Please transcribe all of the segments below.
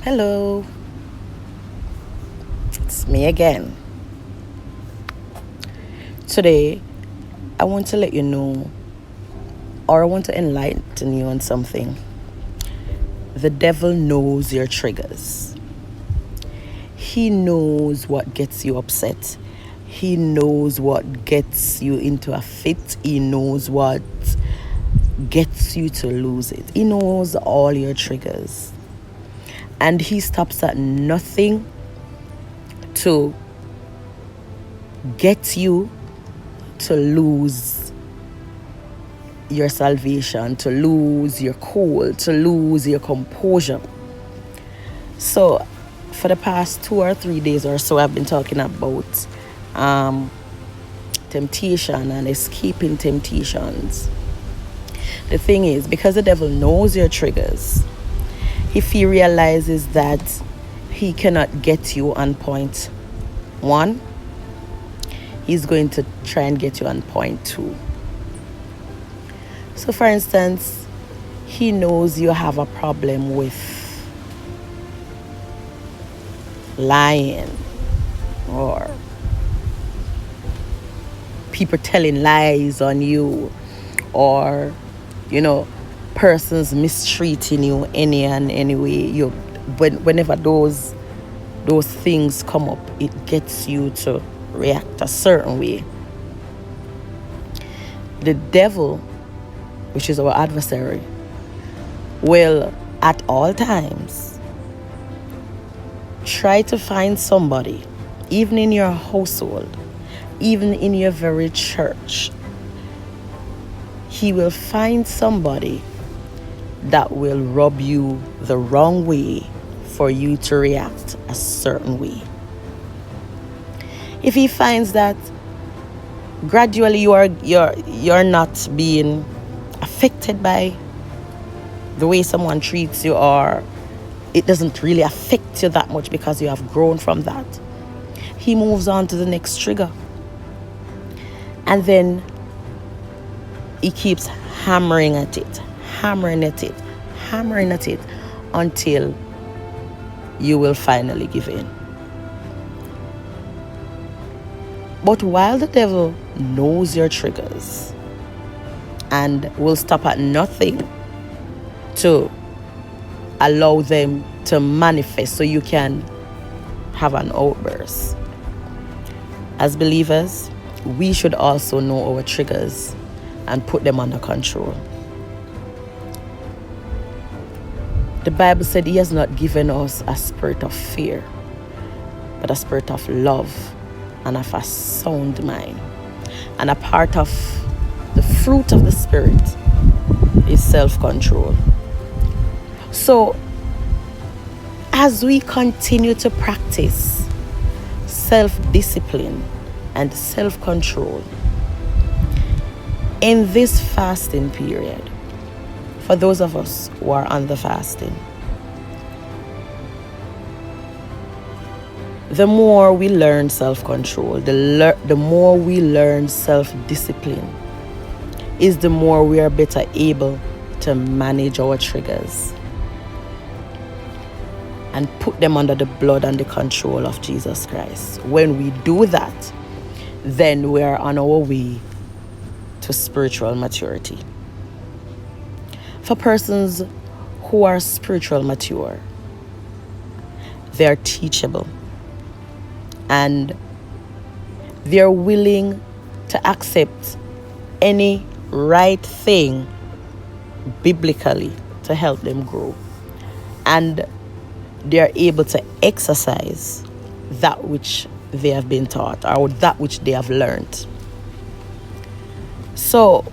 Hello, it's me again. Today, I want to let you know, or I want to enlighten you on something. The devil knows your triggers, he knows what gets you upset, he knows what gets you into a fit, he knows what gets you to lose it, he knows all your triggers, and he stops at nothing to get you to lose your salvation, to lose your cool, to lose your composure. So, for the past 2 or 3 days or so, I've been talking about temptation and escaping temptations. The thing is, because the devil knows your triggers, if he realizes that he cannot get you on point one, he's going to try and get you on point two. So, for instance, he knows you have a problem with lying or people telling lies on you, or persons mistreating you any and any way. Whenever those things come up, it gets you to react a certain way. The devil, which is our adversary, will at all times try to find somebody, even in your household, even in your very church. He will find somebody that will rub you the wrong way for you to react a certain way. If he finds that gradually you're not being affected by the way someone treats you, or it doesn't really affect you that much because you have grown from that, he moves on to the next trigger, and then he keeps hammering at it until you will finally give in. But while the devil knows your triggers and will stop at nothing to allow them to manifest so you can have an outburst, as believers, we should also know our triggers and put them under control. The Bible said he has not given us a spirit of fear, but a spirit of love and of a sound mind. And a part of the fruit of the Spirit is self-control. So, as we continue to practice self-discipline and self-control in this fasting period, for those of us who are on the fasting, the more we learn self-control, the more we learn self-discipline, is the more we are better able to manage our triggers and put them under the blood and the control of Jesus Christ. When we do that, then we are on our way to spiritual maturity. For persons who are spiritual mature, they are teachable and they're willing to accept any right thing biblically to help them grow, and they're able to exercise that which they have been taught or that which they have learned. So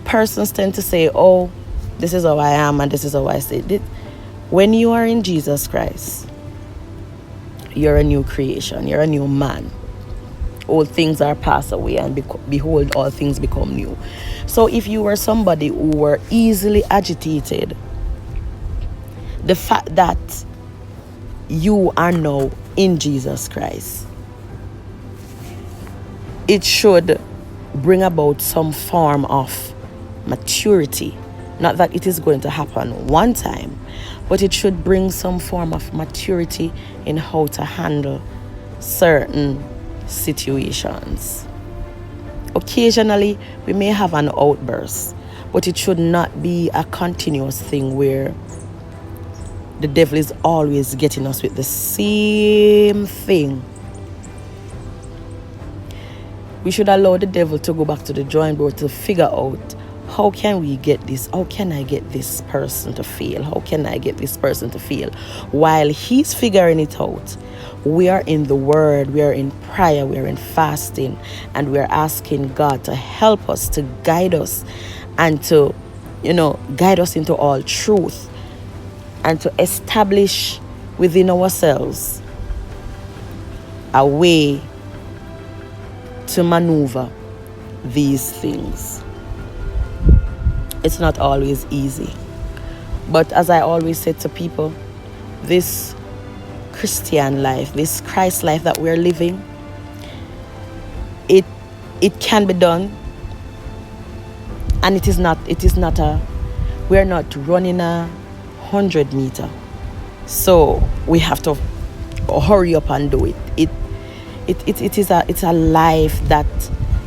persons tend to say, oh, this is how I am and this is how I say it. When you are in Jesus Christ, you're a new creation, you're a new man. Old things are passed away, and behold, all things become new. So if you were somebody who were easily agitated, the fact that you are now in Jesus Christ, it should bring about some form of maturity. Not that it is going to happen one time, but it should bring some form of maturity in how to handle certain situations. Occasionally, we may have an outburst, but it should not be a continuous thing where the devil is always getting us with the same thing. We should allow the devil to go back to the drawing board to figure out, how can we get this? How can I get this person to fail? How can I get this person to fail? While he's figuring it out, we are in the word, we are in prayer, we are in fasting, and we are asking God to help us, to guide us, and to, guide us into all truth, and to establish within ourselves a way to maneuver these things. It's not always easy. But as I always say to people, this Christian life, this Christ life that we're living, it can be done. And we're not running 100 meter. So we have to hurry up and do it. It's a life that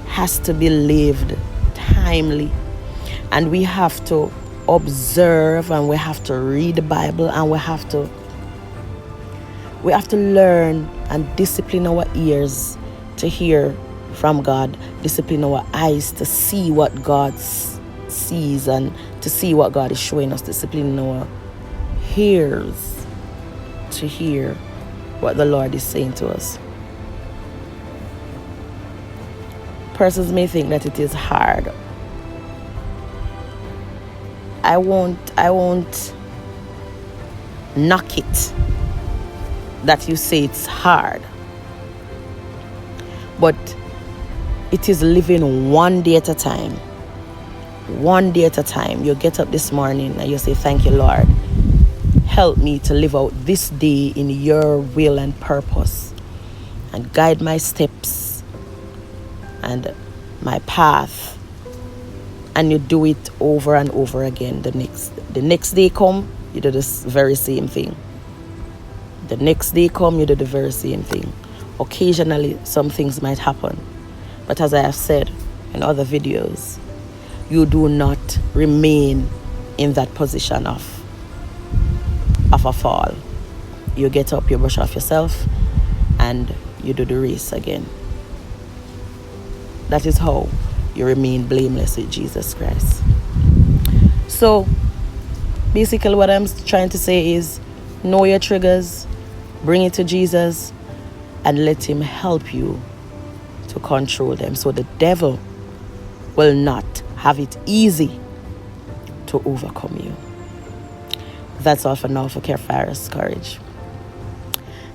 has to be lived timely, and we have to observe, and we have to read the Bible, and we have to learn and discipline our ears to hear from God, discipline our eyes to see what God sees and to see what God is showing us, discipline our ears to hear what the Lord is saying to us. Persons may think that it is hard. I won't knock it that you say it's hard, but it is living one day at a time. One day at a time. You get up this morning and you say, thank you, Lord. Help me to live out this day in your will and purpose, and guide my steps and my path. And you do it over and over again. The next day come, you do this very same thing. The next day come, you do the very same thing. Occasionally, some things might happen. But as I have said in other videos, you do not remain in that position of a fall. You get up, you brush off yourself, and you do the race again. That is how you remain blameless with Jesus Christ. So, basically what I'm trying to say is, know your triggers, bring it to Jesus, and let him help you to control them, so the devil will not have it easy to overcome you. That's all for now for Care-Fires Courage.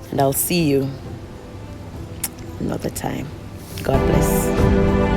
And I'll see you another time. God bless.